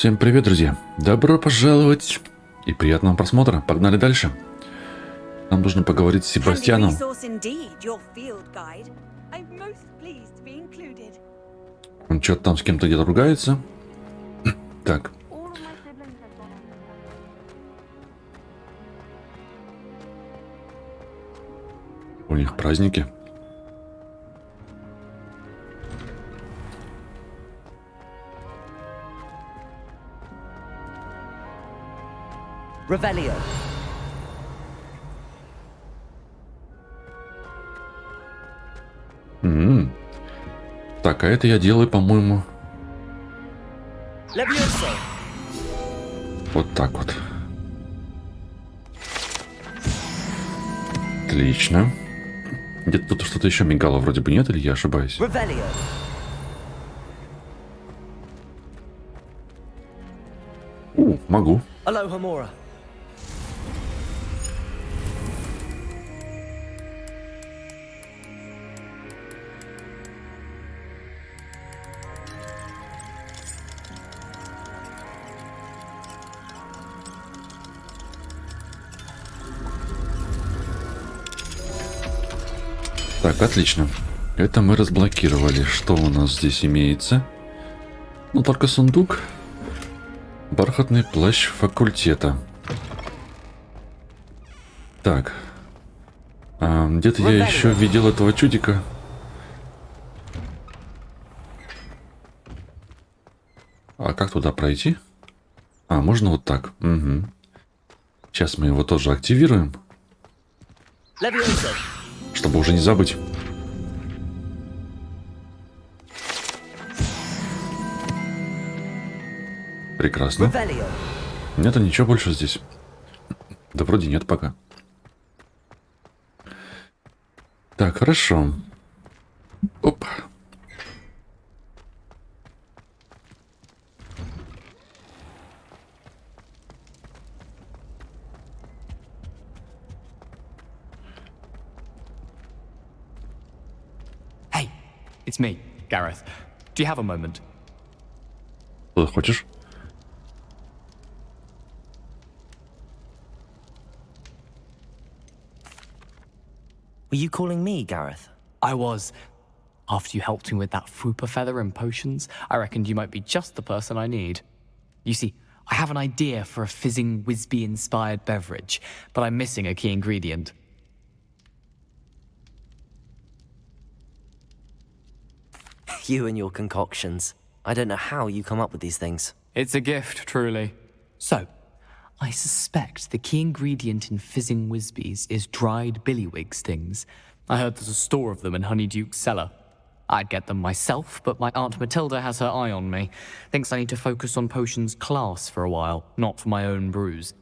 Всем привет, друзья! Добро пожаловать и приятного просмотра. Погнали дальше. Нам нужно поговорить с Себастьяном. Он что-то там с кем-то где-то ругается. Так. У них праздники. Revelio. Так, а это я делаю, по-моему, Levioso. вот так вот. Отлично. Где-то тут что-то еще мигало, вроде бы нет, или я ошибаюсь? Revelio. Могу. Alohomora. Так, отлично. Это мы разблокировали. Что у нас здесь имеется? Ну, только сундук. Бархатный плащ факультета. Так. Где-то я еще видел этого чудика. А как туда пройти? Можно вот так. Угу. Сейчас мы его тоже активируем. Levioso. Чтобы уже не забыть. Прекрасно. Revelio. Нет, ничего больше здесь. Да вроде нет пока. Так, хорошо. Оп. Hey, it's me, Gareth. Do you have a moment? Что ты хочешь? Were you calling me, Gareth? I was. After you helped me with that Fupa feather and potions, I reckoned you might be just the person I need. You see, I have an idea for a fizzing Whizbee-inspired beverage, but I'm missing a key ingredient. You and your concoctions. I don't know how you come up with these things. It's a gift, truly. So, I suspect the key ingredient in fizzing Whizbees is dried billywig stings. I heard there's a store of them in Honeyduke's cellar. I'd get them myself, but my Aunt Matilda has her eye on me. Thinks I need to focus on potions class for a while, not for my own brews.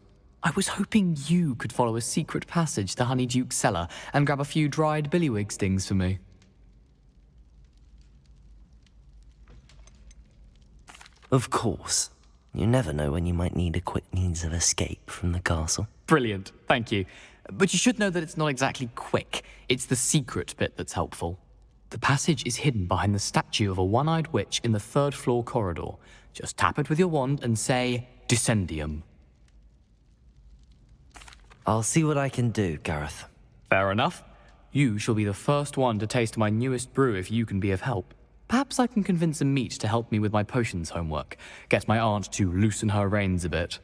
I was hoping you could follow a secret passage to Honeyduke's cellar and grab a few dried billywig stings for me. Of course. You never know when you might need a quick means of escape from the castle. Brilliant, thank you. But you should know that it's not exactly quick. It's the secret bit that's helpful. The passage is hidden behind the statue of a one-eyed witch in the third floor corridor. Just tap it with your wand and say, Descendium. I'll see what I can do, Gareth. Fair enough. You shall be the first one to taste my newest brew if you can be of help. Perhaps I can convince a meat to help me with my potions homework. Get my aunt to loosen her reins a bit.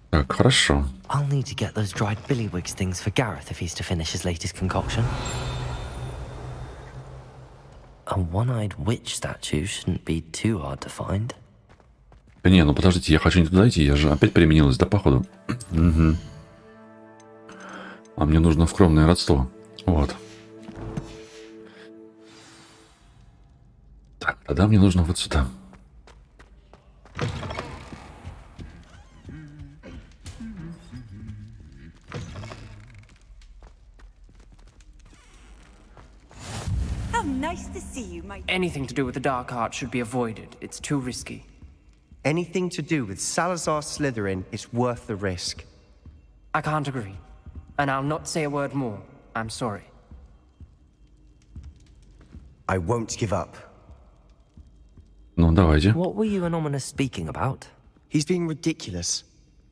Так, хорошо. I'll need to get those dried billywigs things for Gareth if he's to finish his latest concoction. A one-eyed witch statue shouldn't be too hard to find. Да не, ну подождите, я хочу не туда идти, я же опять применилась, да, походу? Угу. А мне нужно в кровное родство. Вот. Так, тогда мне нужно вот сюда. Anything to do with the dark art should be avoided. It's too risky. Anything to do with Salazar Slytherin is worth the risk. I can't agree. And I'll not say a word more. I'm sorry. I won't give up. Ну, давайте. What were you and Ominous speaking about? He's being ridiculous.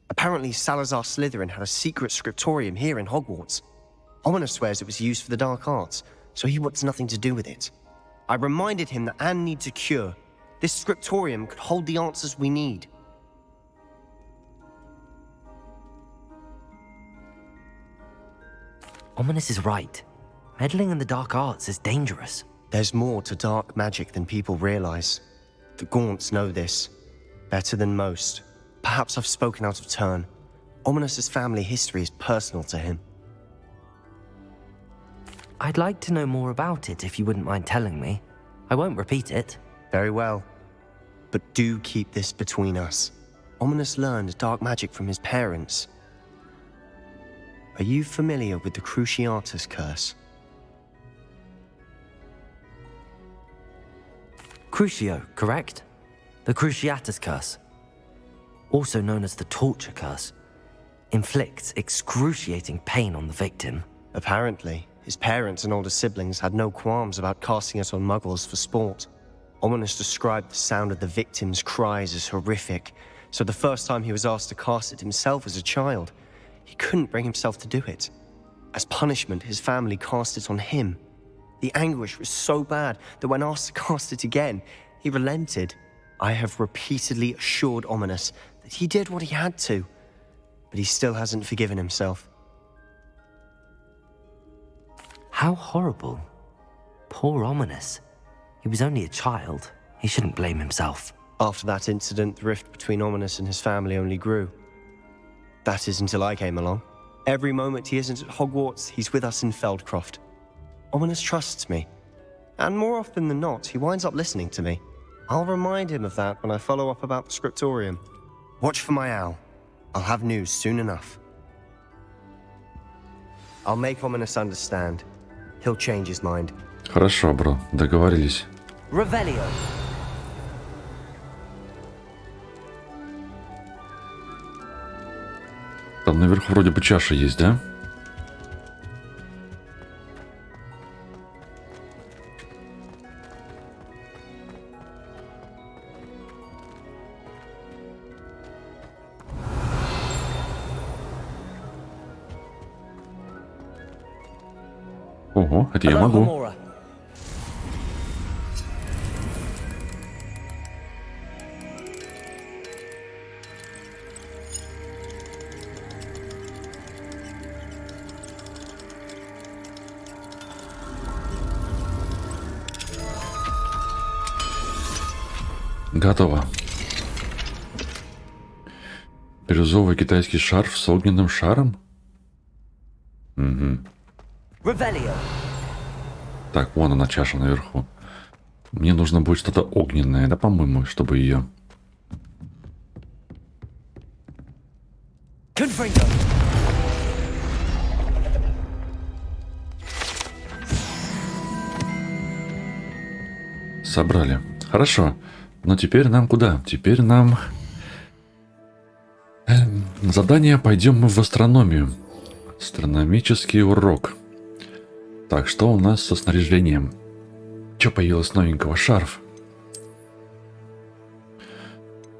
Apparently, Salazar Slytherin had a secret scriptorium here in Hogwarts. Ominous swears it was used for the dark arts, so he wants nothing to do with it. I reminded him that Anne needs a cure. This scriptorium could hold the answers we need. Ominous is right. Meddling in the dark arts is dangerous. There's more to dark magic than people realize. The Gaunts know this better than most. Perhaps I've spoken out of turn. Ominous's family history is personal to him. I'd like to know more about it if you wouldn't mind telling me. I won't repeat it. Very well. But do keep this between us. Ominous learned dark magic from his parents. Are you familiar with the Cruciatus curse? Crucio, correct? The Cruciatus curse, also known as the torture curse, inflicts excruciating pain on the victim. Apparently, his parents and older siblings had no qualms about casting it on muggles for sport. Ominous described the sound of the victim's cries as horrific, so the first time he was asked to cast it himself as a child, he couldn't bring himself to do it. As punishment, his family cast it on him. The anguish was so bad that when asked to cast it again, he relented. I have repeatedly assured Ominous that he did what he had to, but he still hasn't forgiven himself. How horrible. Poor Ominous. He was only a child. He shouldn't blame himself. After that incident, the rift between Ominous and his family only grew. That is until I came along. Every moment he isn't at Hogwarts, he's with us in Feldcroft. Ominous trusts me, and more often than not, he winds up listening to me. I'll remind him of that when I follow up about the scriptorium. Watch for my owl. I'll have news soon enough. I'll make Ominous understand. He'll change his mind. Хорошо, бро, договорились. Revelio. Там наверху вроде бы чаша есть, да? Ого, это я могу. Готово. Бирюзовый китайский шарф с огненным шаром? Угу. Revelio. Так, вон она, чаша наверху. Мне нужно будет что-то огненное, да, по-моему, чтобы ее... Confringo. Собрали. Хорошо. Но теперь нам куда? Теперь нам... Задание пойдем мы в астрономию. Астрономический урок. Так, что у нас со снаряжением? Что появилось новенького? Шарф.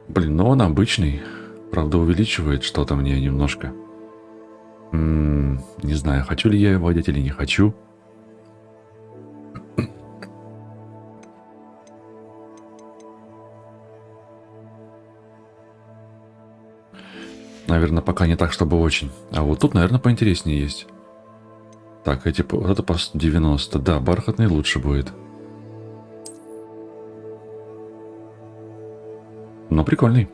Блин, ну он обычный. Правда, увеличивает что-то мне немножко. Не знаю, хочу ли я его одеть или не хочу. Наверное, пока не так, чтобы очень. А вот тут, наверное, поинтереснее есть. Так, эти, вот это по 90. Да, бархатный лучше будет. Но прикольный.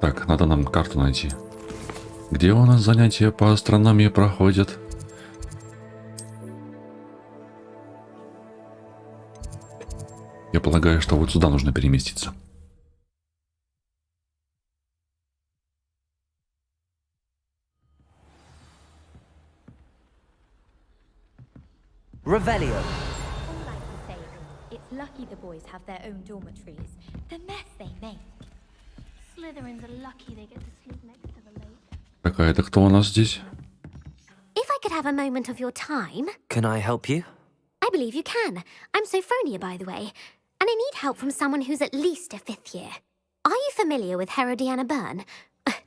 Так, надо нам карту найти. Где у нас занятия по астрономии проходят? Я полагаю, что вот сюда нужно переместиться. Revelio. All I can say is, it's lucky the boys have their own dormitories. The mess they make. Slytherins are lucky they get to sleep next to the lake. Какая-то кто у нас здесь? If I could have a moment of your time, Can I help you? I believe you can. I'm Sophronia, by the way. And I need help from someone who's at least a 5th year. Are you familiar with Herodiana Byrne?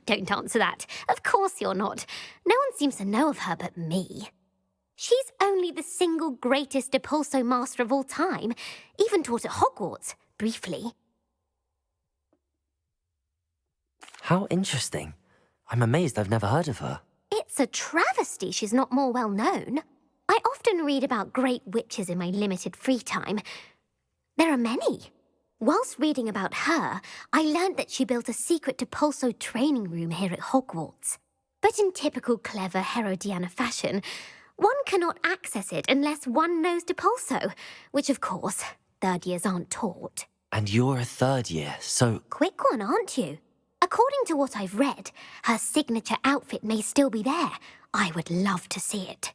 Don't answer that. Of course you're not. No one seems to know of her but me. She's only the single greatest Depulso master of all time. Even taught at Hogwarts, briefly. How interesting. I'm amazed I've never heard of her. It's a travesty she's not more well known. I often read about great witches in my limited free time. There are many. Whilst reading about her, I learned that she built a secret Depulso training room here at Hogwarts. But in typical clever Herodiana fashion, one cannot access it unless one knows Depulso, which of course, 3rd years aren't taught. And you're a 3rd year, so... Quick one, aren't you? According to what I've read, her signature outfit may still be there. I would love to see it.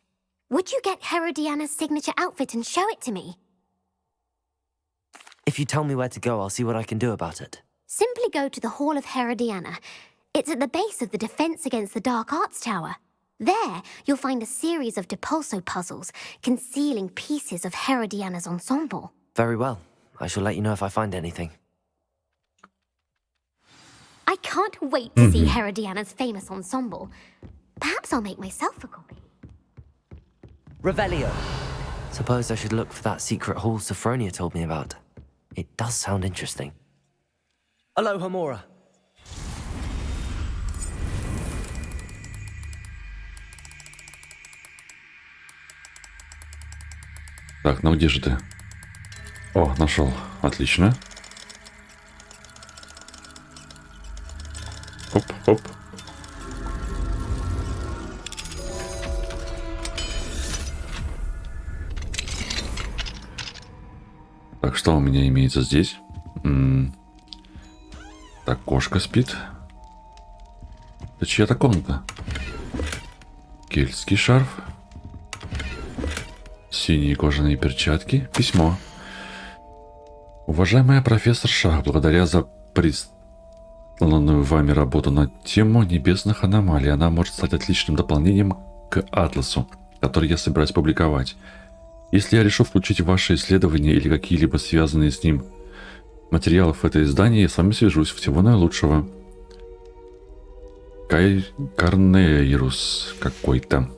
Would you get Herodiana's signature outfit and show it to me? If you tell me where to go, I'll see what I can do about it. Simply go to the Hall of Herodiana. It's at the base of the Defense Against the Dark Arts Tower. There, you'll find a series of Depulso puzzles concealing pieces of Herodiana's ensemble. Very well. I shall let you know if I find anything. I can't wait to see Herodiana's famous ensemble. Perhaps I'll make myself a copy. Revelio. Suppose I should look for that secret hall Sophronia told me about. It does sound interesting. Aloha Mora. Так, ну где же ты? О, нашел. Отлично. Оп, оп. Так, что у меня имеется здесь? Так, кошка спит. Это чья-то комната. Кельтский шарф. Синие кожаные перчатки. Письмо. Уважаемая профессор Шах, благодаря за присланную вами работу на тему небесных аномалий, она может стать отличным дополнением к атласу, который я собираюсь публиковать. Если я решу включить ваши исследования или какие-либо связанные с ним материалы в это издание, я с вами свяжусь. Всего наилучшего. Карнейрус какой-то.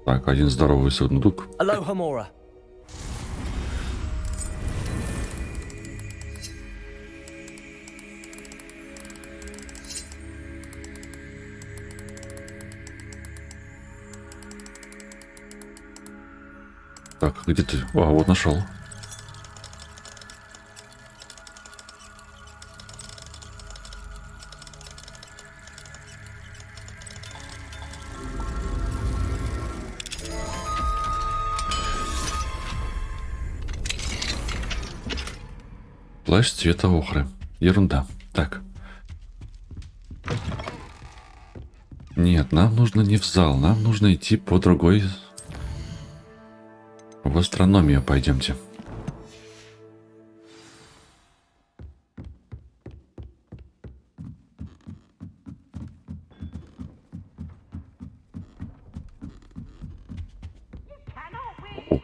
Так, один здоровый сундук. Aloha Mora. Так, где ты? А, вот нашел. Плащ цвета охры. Ерунда. Так. Нет, нам нужно не в зал. Нам нужно идти по другой... В астрономию пойдемте.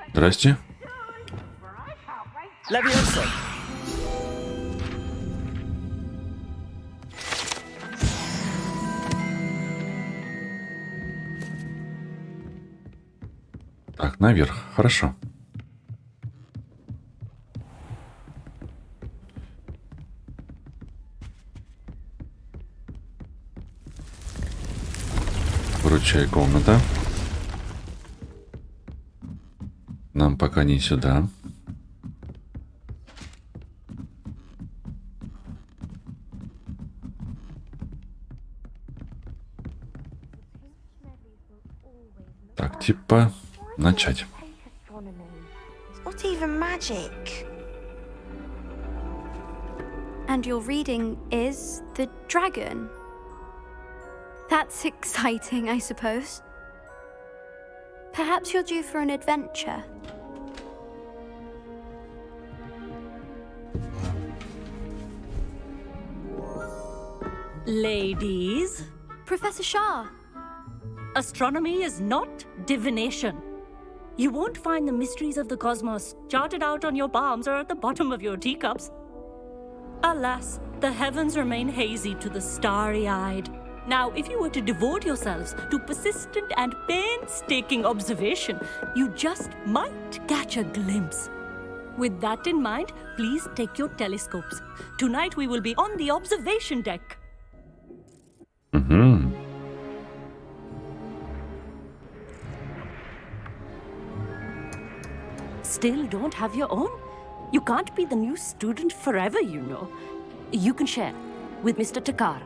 Здрасте. Levioso. Так, наверх. Хорошо. Выручай комната. Нам пока не сюда. Так, типа начать. It's not even magic. And your reading is the dragon. That's exciting, I suppose. Perhaps you're due for an adventure. Ladies? Professor Shah. Astronomy is not divination. You won't find the mysteries of the cosmos charted out on your palms or at the bottom of your teacups. Alas, the heavens remain hazy to the starry-eyed. Now, if you were to devote yourselves to persistent and painstaking observation, you just might catch a glimpse. With that in mind, please take your telescopes. Tonight we will be on the observation deck. Угу. Still don't have your own? You can't be the new student forever, you know. You can share with Mr. Takar.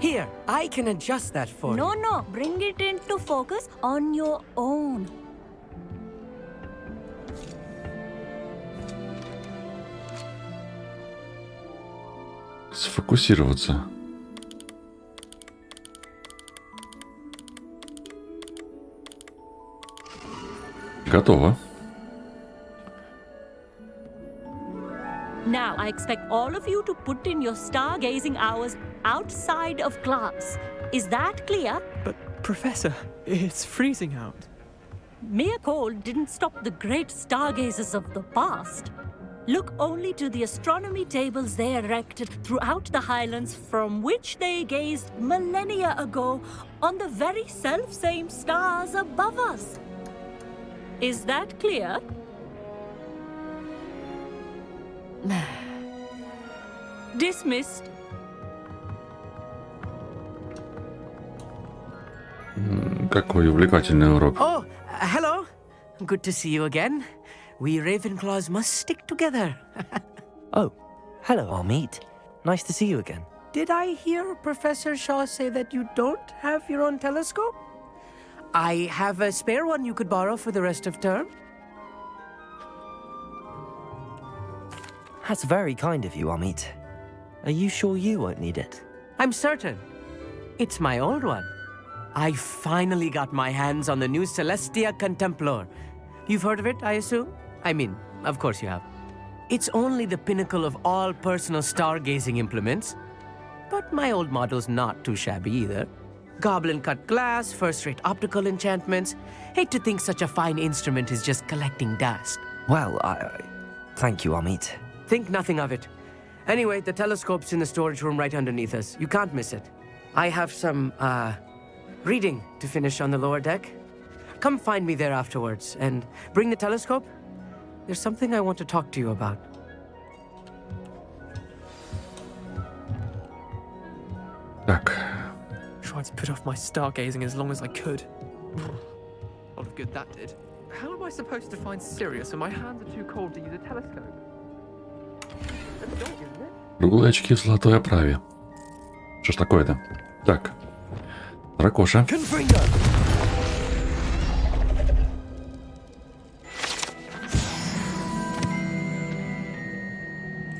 Here, I can adjust that for you. No, bring it into focus on your own. Сфокусироваться. Готово. Now, I expect all of you to put in your stargazing hours outside of class. Is that clear? But, Professor, it's freezing out. Mere cold didn't stop the great stargazers of the past. Look only to the astronomy tables they erected throughout the highlands from which they gazed millennia ago on the very self-same stars above us. Is that clear? Dismissed. Какой увлекательный урок. Oh, hello. Good to see you again. We Ravenclaws must stick together. Oh, hello, Amit. Nice to see you again. Did I hear Professor Shaw say that you don't have your own telescope? I have a spare one you could borrow for the rest of term. That's very kind of you, Amit. Are you sure you won't need it? I'm certain. It's my old one. I finally got my hands on the new Celestia Contemplor. You've heard of it, I assume? I mean, of course you have. It's only the pinnacle of all personal stargazing implements. But my old model's not too shabby either. Goblin-cut glass, first-rate optical enchantments. Hate to think such a fine instrument is just collecting dust. Well, thank you, Amit. Think nothing of it. Anyway, the telescope's in the storage room right underneath us. You can't miss it. I have some, reading to finish on the lower deck. Come find me there afterwards, and bring the telescope. There's something I want to talk to you about. Так. Tried to put off my stargazing as long as I could. A lot of good that did. How am I supposed to find Sirius when my hands are too cold to use a telescope? That's a dog, isn't it? Круглые очки в золотой оправе. Что ж такое-то? Так. Дракоша.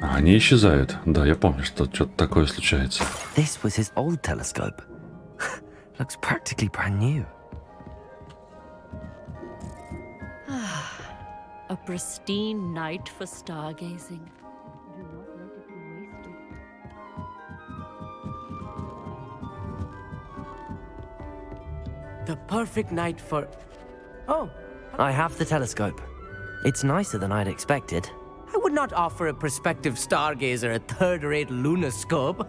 Они исчезают. Да, я помню, что что-то такое случается. This was his old telescope. Looks practically brand new. A pristine night for stargazing. Do not let it be wasted. The perfect night for... Oh, I have the telescope. It's nicer than I'd expected. I would not offer a prospective stargazer a third-rate lunoscope.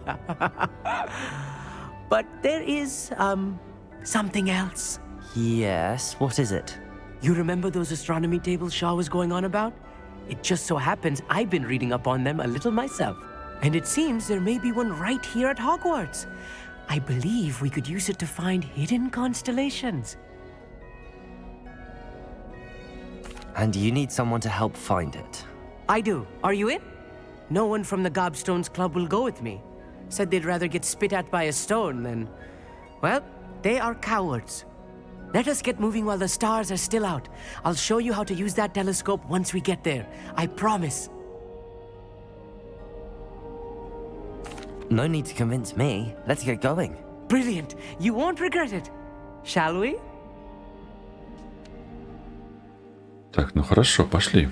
But there is, something else. Yes, what is it? You remember those astronomy tables Shaw was going on about? It just so happens I've been reading up on them a little myself. And it seems there may be one right here at Hogwarts. I believe we could use it to find hidden constellations. And you need someone to help find it. I do. Are you in? No one from the Gobstones Club will go with me. Said they'd rather get spit at by a stone than... Well, they are cowards. Let us get moving while the stars are still out. I'll show you how to use that telescope once we get there. I promise. No need to convince me. Let's get going. Brilliant. You won't regret it. Shall we? Так, ну хорошо, пошли.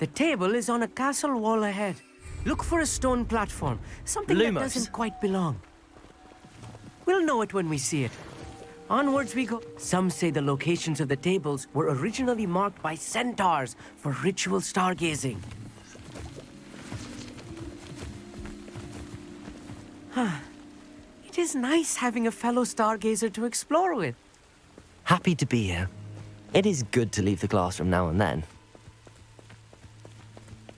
The table is on a castle wall ahead. Look for a stone platform, something that doesn't quite belong. We'll know it when we see it. Onwards we go. Some say the locations of the tables were originally marked by centaurs for ritual stargazing. It is nice having a fellow stargazer to explore with. Happy to be here. It is good to leave the classroom now and then.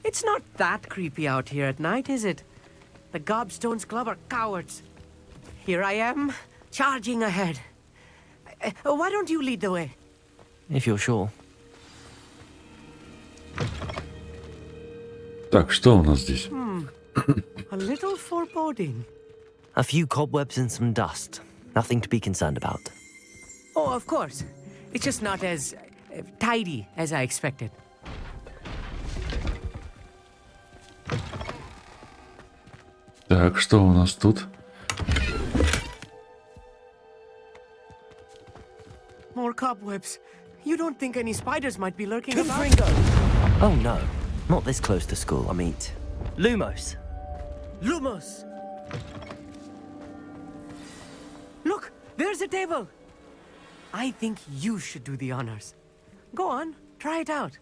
It's not that creepy out here at night, is it? The Gobstones Club are cowards. Here I am, charging ahead. Why don't you lead the way? If you're sure. Так, что у нас здесь? A little foreboding. A few cobwebs and some dust. Nothing to be concerned about. Oh, of course. It's just not as tidy as I expected. Так, что у нас тут? More cobwebs. You don't think any spiders might be lurking about? Ringo! Oh no, not this close to school, I mean. Lumos! Lumos! Look, there's a table. I think you should do the honors. Go on, try it out.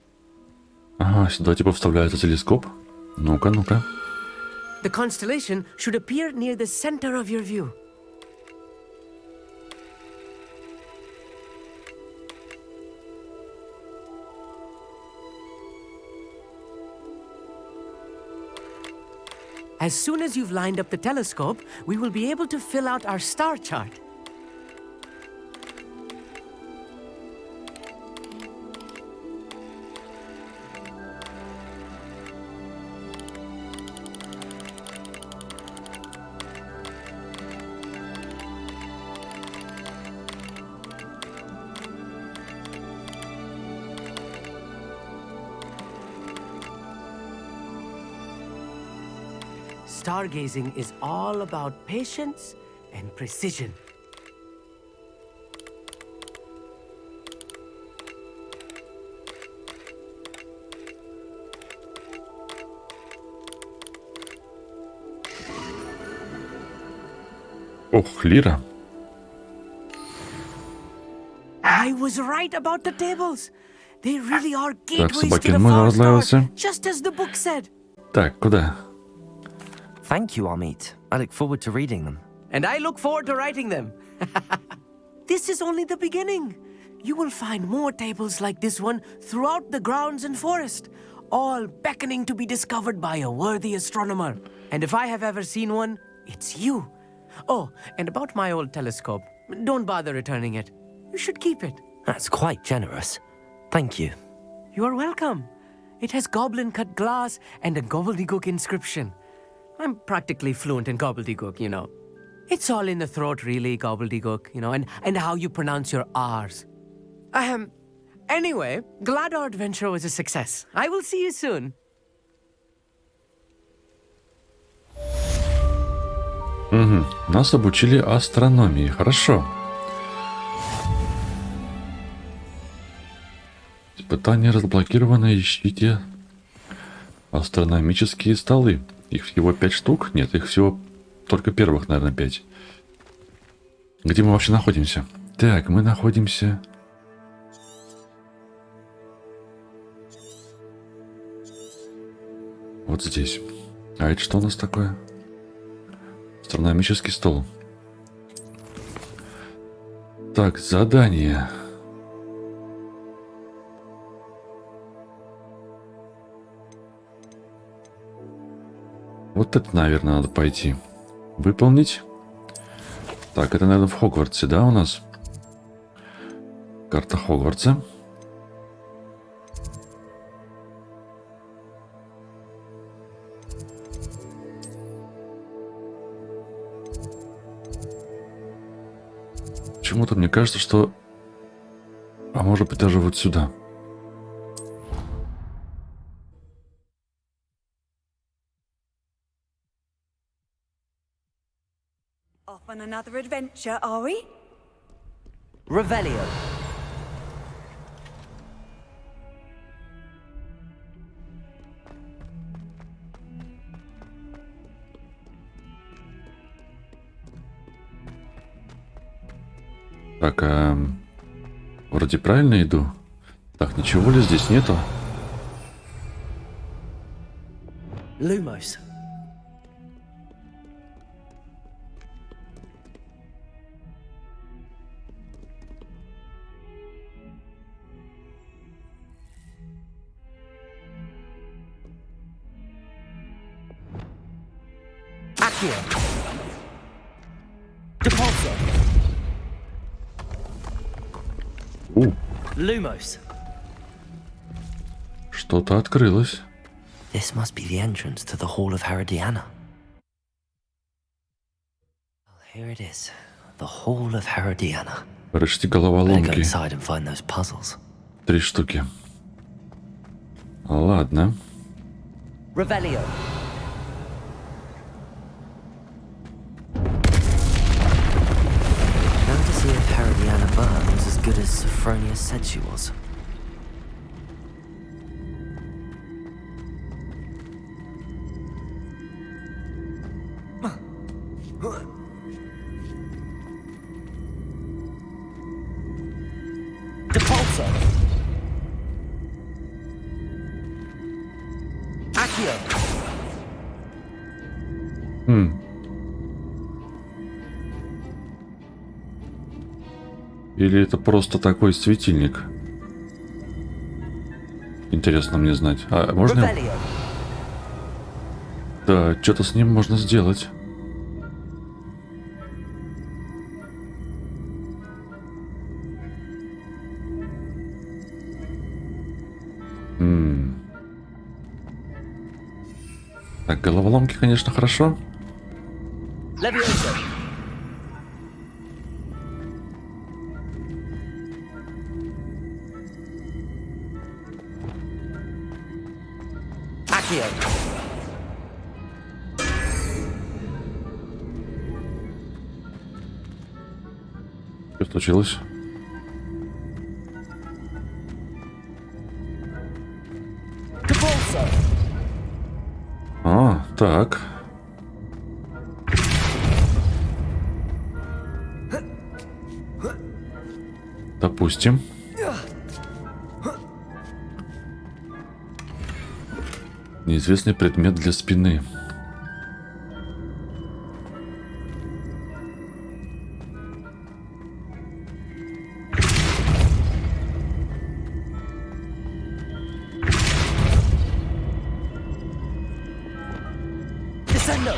Ага, сюда типа вставляется телескоп. Ну-ка, ну-ка. The constellation should appear near the center of your view. As soon as you've lined up the telescope, we will be able to fill out our star chart. Stargazing is all about patience and precision. Ох, Лира. I was right about the tables. They really are gateways to собакин the мой far разлавился. star, just as the book said. Так, куда? Thank you, Amit. I look forward to reading them. And I look forward to writing them. This is only the beginning. You will find more tables like this one throughout the grounds and forest, all beckoning to be discovered by a worthy astronomer. And if I have ever seen one, it's you. Oh, and about my old telescope, don't bother returning it. You should keep it. That's quite generous. Thank you. You are welcome. It has goblin-cut glass and a gobbledygook inscription. I'm practically fluent in gobbledygook, you know. It's all in the throat, really, gobbledygook, you know, and how you pronounce your R's. Anyway, glad our adventure was a success. I will see you soon. Угу. Нас обучили астрономии. Хорошо. Испытание разблокировано. Ищите астрономические столы. Их всего 5 штук? Нет, их всего только первых, наверное, 5. Где мы вообще находимся? Так, мы находимся... Вот здесь. А это что у нас такое? Астрономический стол. Так, задание. Вот это, наверное, надо пойти. Выполнить. Так, это, наверное, в Хогвартсе, да, у нас? Карта Хогвартса. Почему-то мне кажется, что... А может быть, даже вот сюда. Off on another adventure, are we? Revelio. Так, вроде правильно иду. Так, ничего ли здесь нету? Lumos. Accio. Depulso. Lumos. Что-то открылось. This must be the entrance to the Hall of Herodiana. Well, here it is. The Hall of Herodiana. Прочти Better go головоломки. inside and find those puzzles. 3 штуки. Ладно. Revelio. Now to see if Herodiana Byrne was as good as Sophronia said she was. Depulso. Accio. Или это просто такой светильник? Интересно мне знать. А можно? Revelio. Да, что-то с ним можно сделать. Так, головоломки, конечно, хорошо. Levioso. Accio. Что случилось? Depulso. А, так. Допустим. Неизвестный предмет для спины. Descendo.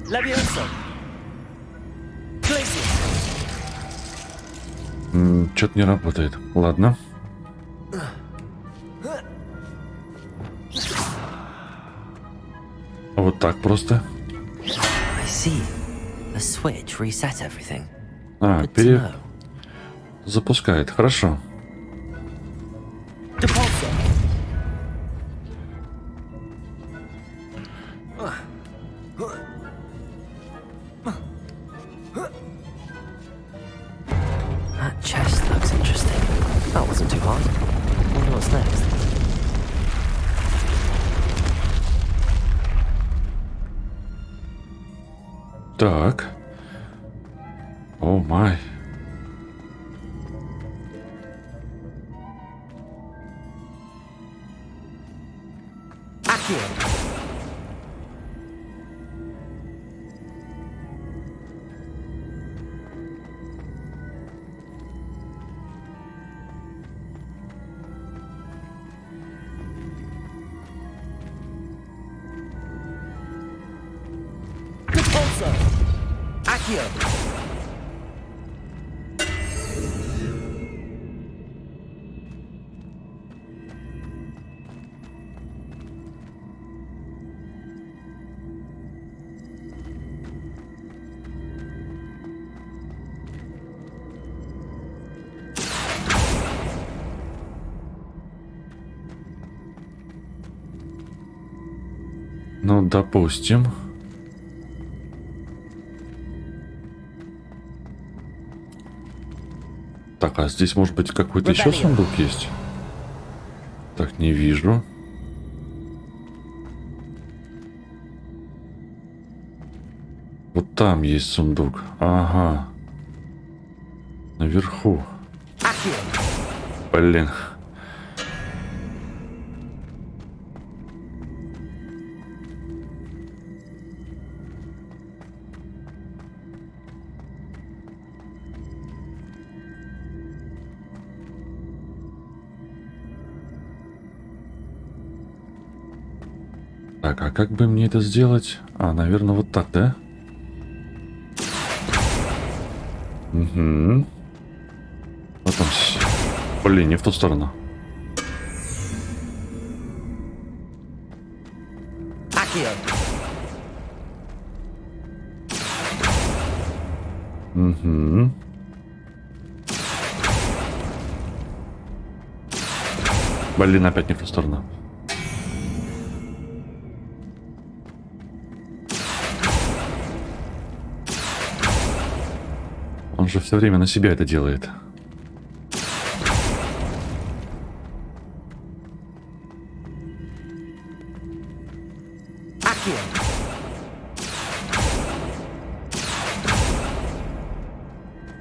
Levioso. Glacius. Что-то не работает. Ладно. Вот так просто. I see. The switch reset everything. А, Good to know. запускает. Хорошо. Depulso. That chest looks interesting. That wasn't too hard. Wonder what's next. Так. О май. Accio. Depulso. Accio. Ну, допустим. Так, а здесь может быть какой-то еще сундук есть? Так, не вижу. Вот там есть сундук. Ага. Наверху. Блин. Так, а как бы мне это сделать? А, наверное, вот так, да? Угу. Потом... Блин, не в ту сторону. Угу. Блин, опять не в ту сторону. Он же все время на себя это делает.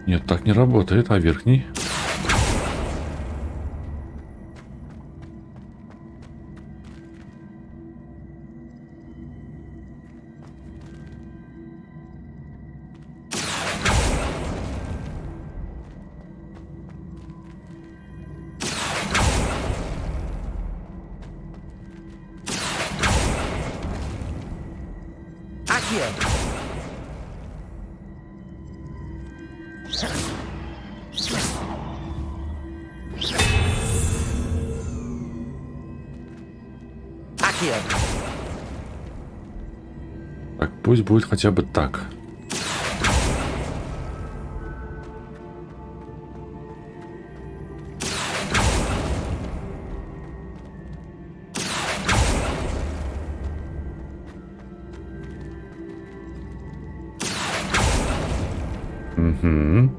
Нет, так не работает, а верхний? Так, пусть будет хотя бы так. Угу.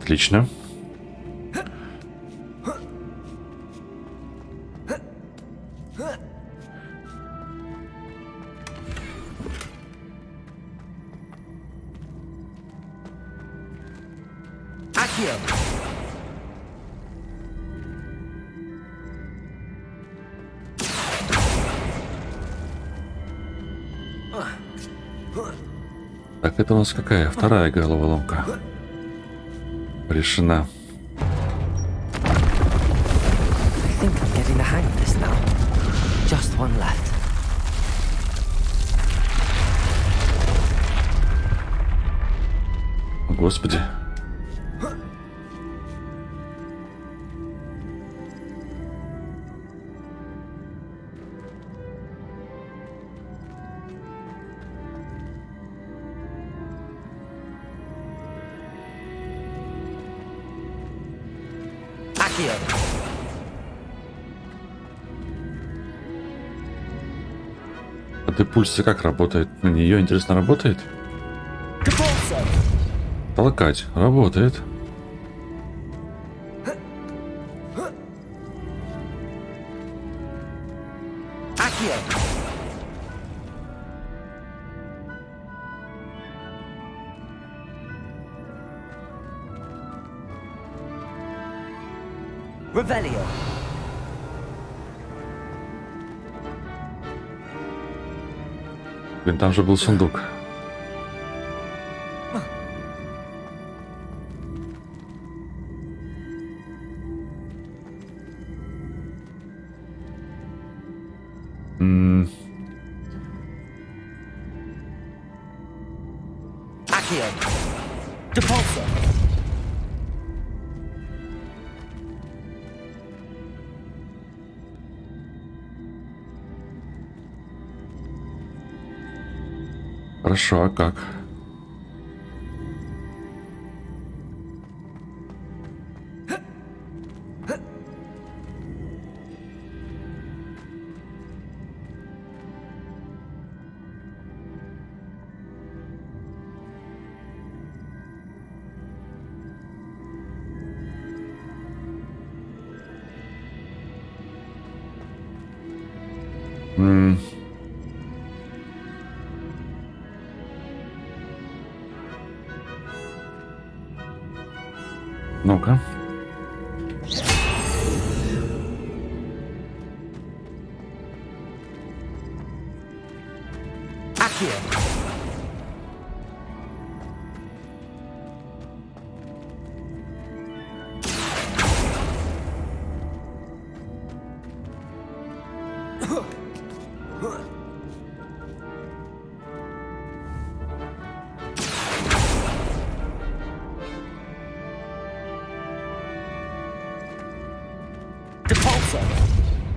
Отлично. Так, это у нас какая? Вторая головоломка. Решена. I think I'm getting the hang of this now. Just one left. Господи. А ты пульсы как работает? На нее интересно работает? Толкать. Работает. Revelio. Блин, там же был сундук. Хорошо, а как? Ну-ка.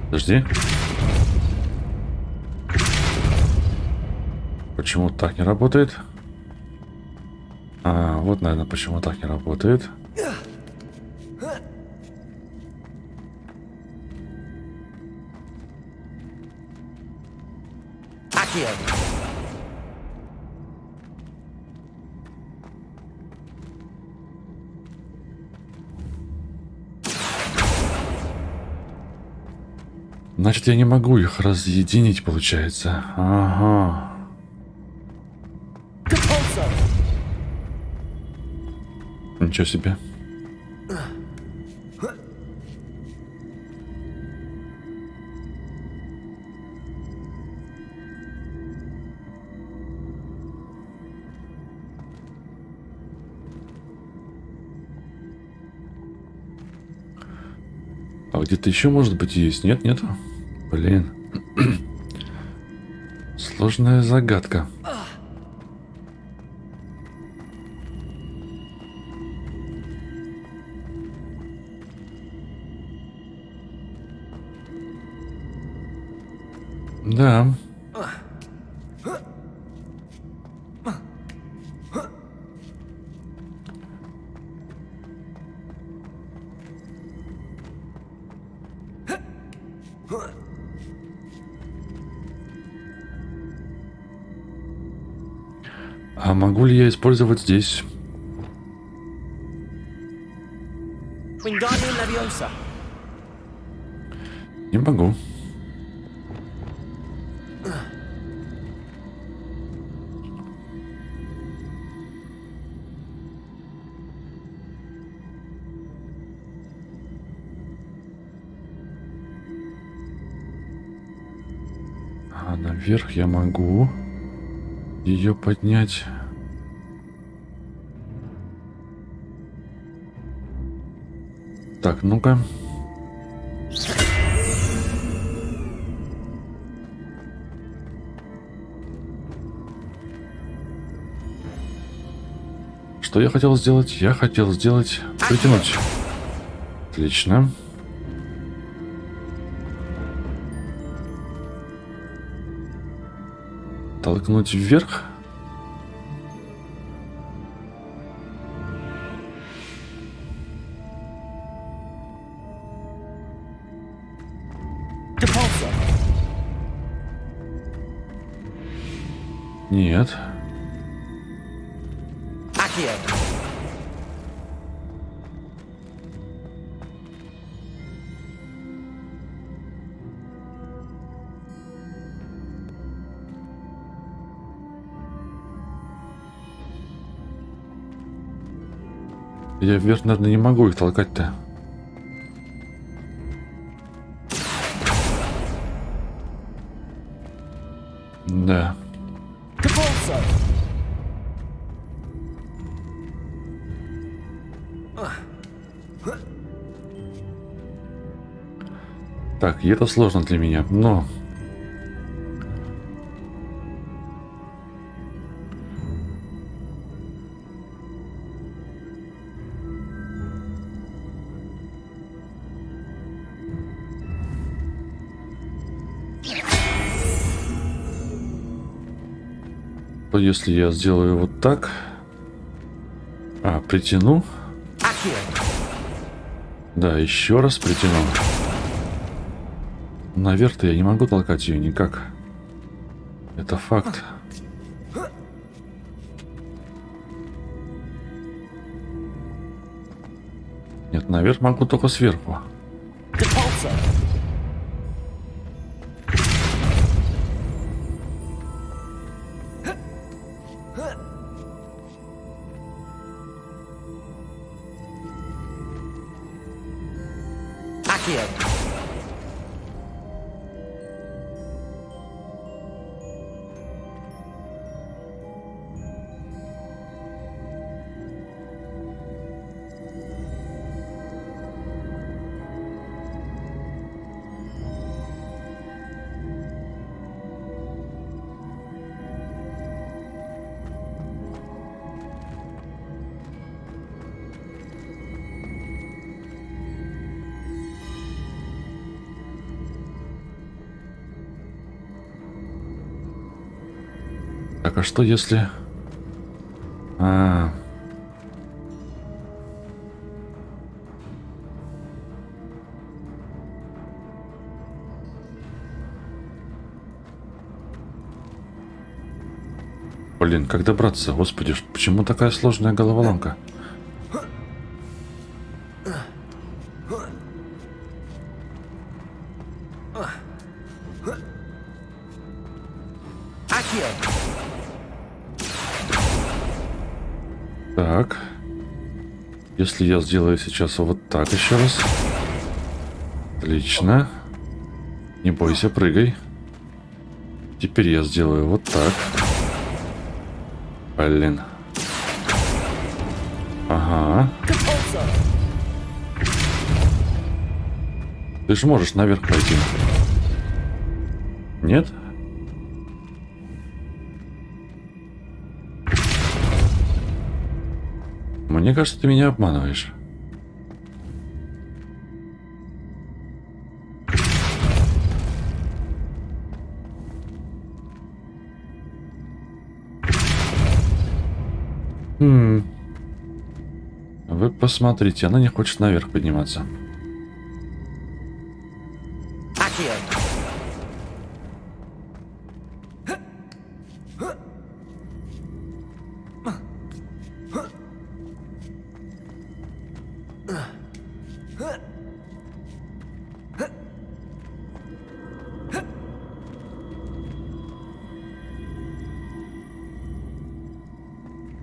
Подожди. Почему так не работает? А, вот, наверное, почему так не работает. Значит, я не могу их разъединить, получается. Ага. Ничего себе. А где-то еще, может быть, есть? Нет, нету? Блин. Сложная загадка. Да. А могу ли я использовать здесь? Не могу. А наверх я могу ее поднять. Так, ну-ка. Что я хотел сделать? Я хотел сделать... Притянуть. Отлично. Толкнуть вверх. Нет. Я вверх, наверное, не могу их толкать-то. Да. Так, и это сложно для меня, но... если я сделаю вот так? Притяну. Да, еще раз притяну. Наверх-то я не могу толкать ее никак. Это факт. Нет, наверх могу только сверху. Так, а что если... Блин, как добраться? Господи, почему такая сложная головоломка? Так. Если я сделаю сейчас вот так еще раз. Отлично. Не бойся, прыгай. Теперь я сделаю вот так. Блин. Ага. Ты же можешь наверх пойти. Нет? Мне кажется, ты меня обманываешь. Вы посмотрите, она не хочет наверх подниматься.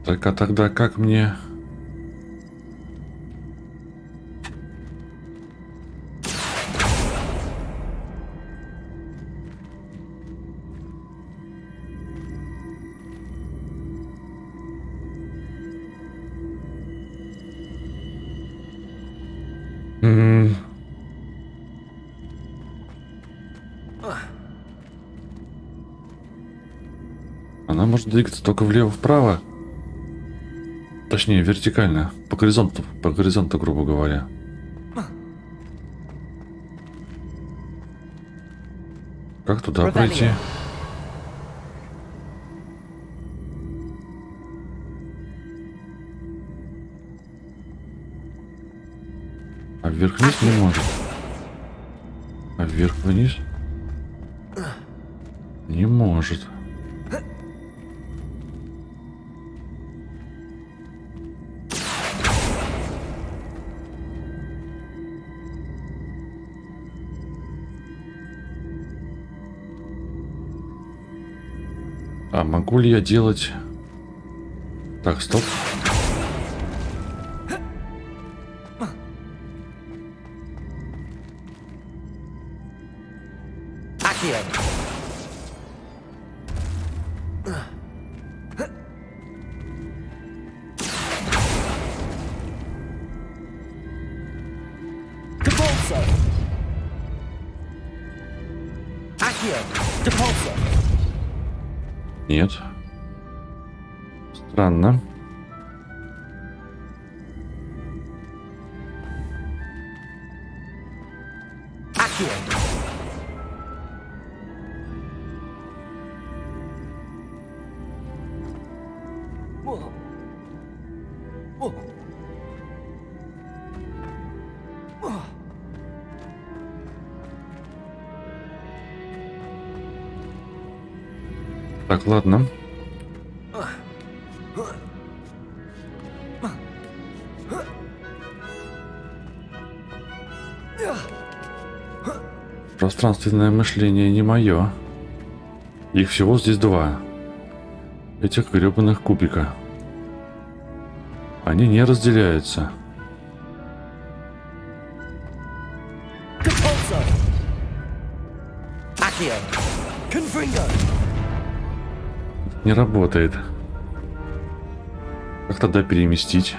Так, а тогда как мне... Она может двигаться только влево-вправо. Точнее, вертикально. По горизонту, грубо говоря. Как туда пройти? А вверх-вниз не может. А вверх-вниз? Не может. А могу ли я делать... Так, стоп. Нет. Странно. Так, ладно. Пространственное мышление не мое. Их всего здесь 2. Этих гребаных кубика. Они не разделяются. Не работает. Как тогда переместить?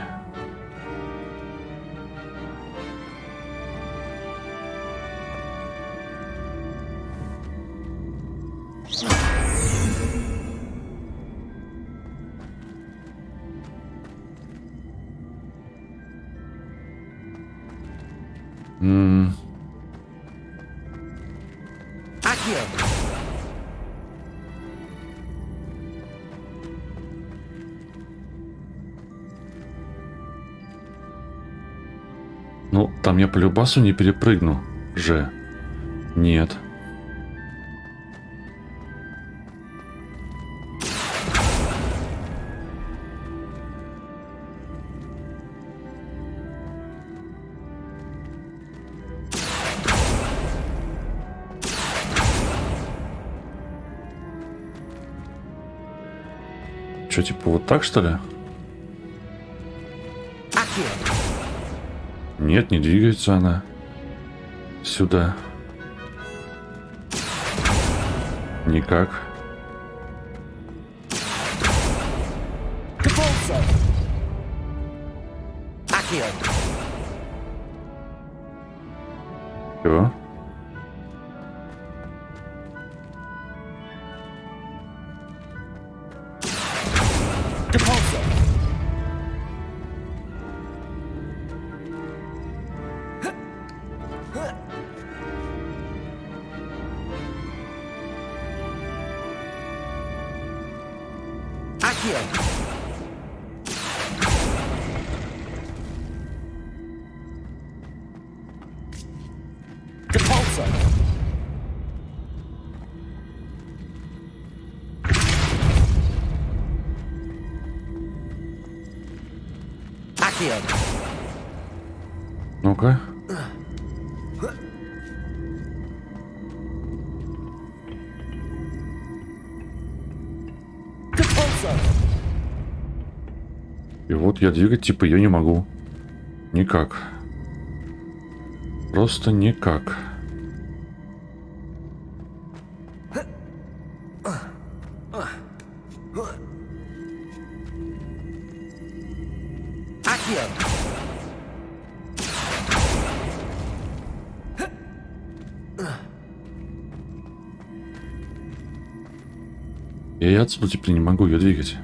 Ну, там я по любасу не перепрыгну же. Нет. Что, типа вот так, что ли? Нет, не двигается она. Сюда. Никак. Чего? Ну-ка. И вот я двигать типа ее не могу. Никак. Просто никак. Я и отсюда теперь не могу ее двигать.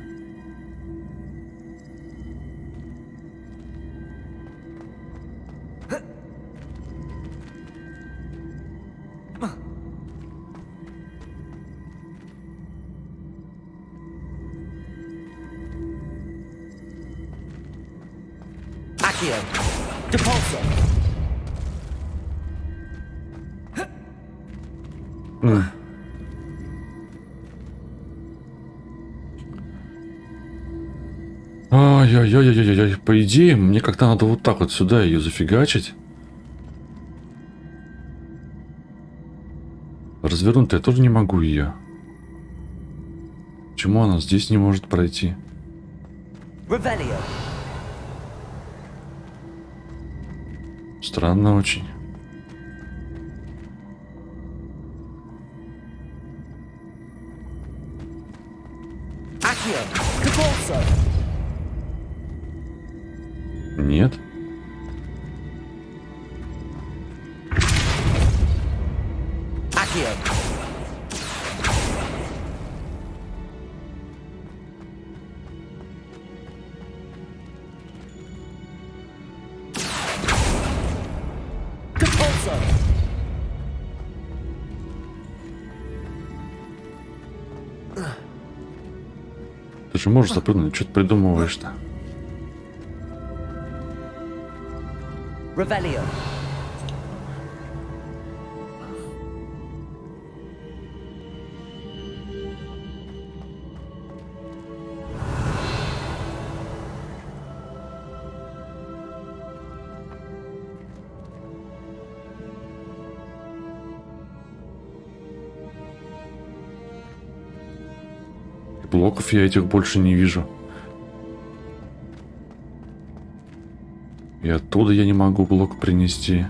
Ой-ой-ой-ой-ой, по идее, мне как-то надо вот так вот сюда ее зафигачить. Развернуть я тоже не могу ее. Почему она здесь не может пройти? Странно очень. Нет. Ты же можешь запрыгнуть, что ты придумываешь-то? Revelio. блоков я этих больше не вижу. И оттуда я не могу блок принести.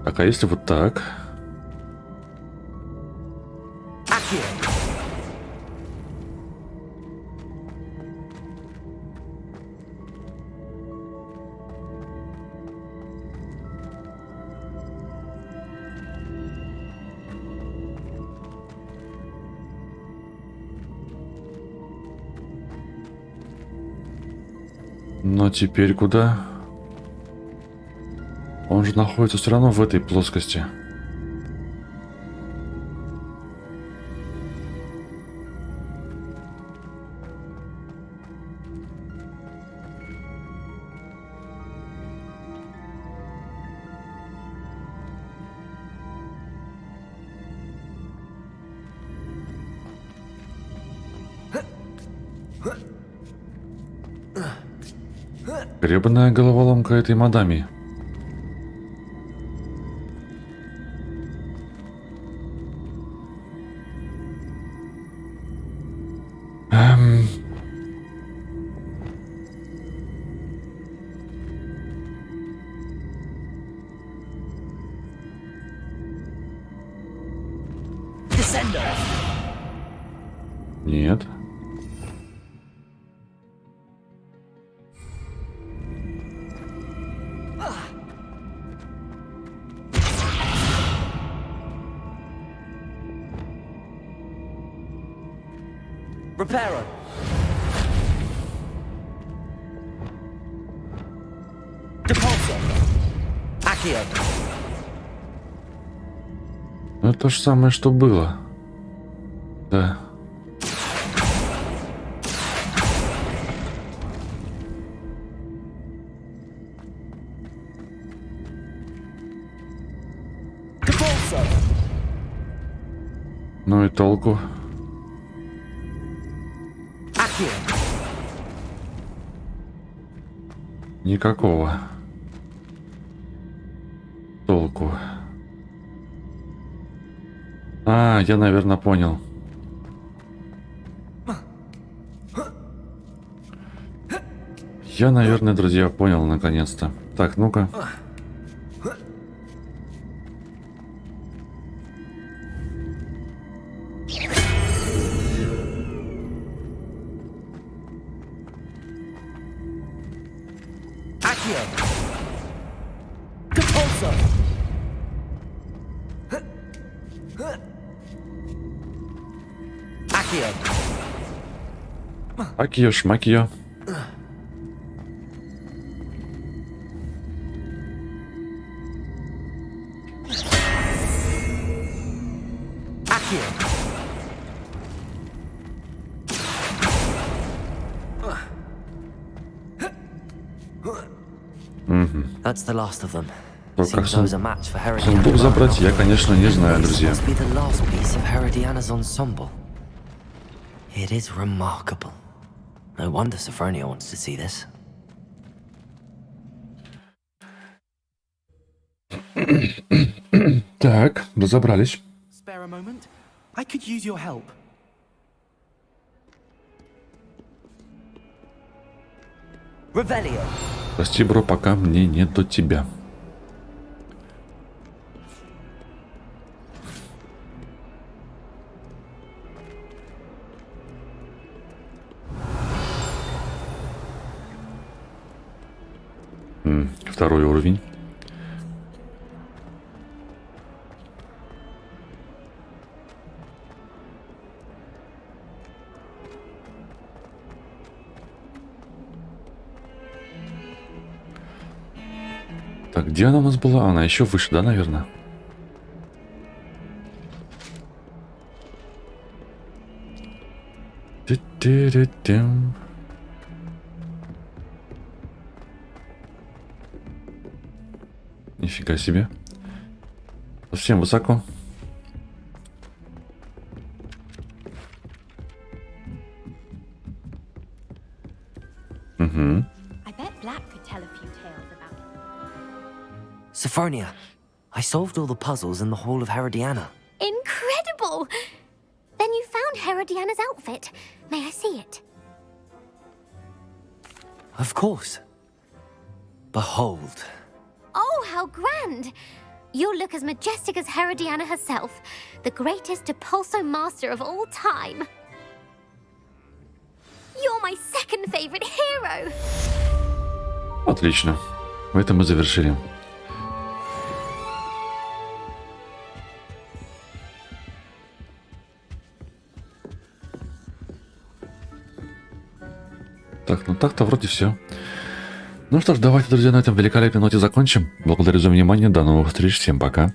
Так, а если вот так? Но теперь куда? Он же находится все равно в этой плоскости. Гребаная головоломка этой мадами. Нет. Repairer. Depulsor. Accio. Ну, это же самое, что было. Да. Ну и толку. Никакого толку. А, я, наверное, понял. Я, наверное, друзья, понял наконец-то. Так, ну-ка. Акио, шмакио. That's the last of them. Как сундук забрать, я, конечно, не знаю, друзья. It is remarkable. No wonder Sophronia wants to see this. Так, разобрались. Spare a moment? I could use your help. Revelio. Прости, бро, пока мне не до тебя. Второй уровень. Так, где она у нас была? Она еще выше, да, наверное? Нифига себе. Совсем высоко. Угу. I bet Black could tell a few tales about it. Sophronia, I solved all the puzzles in the Hall of Herodiana. Incredible! Then you found Herodiana's outfit. May I see it? Of course. Behold. Oh, how grand! You look as majestic as Herodiana herself, the greatest Depulso master of all time. You're my second favorite hero! Отлично. Это мы завершили. Так, ну так-то вроде все. Ну что ж, давайте, друзья, на этом великолепной ноте закончим. Благодарю за внимание, до новых встреч, всем пока.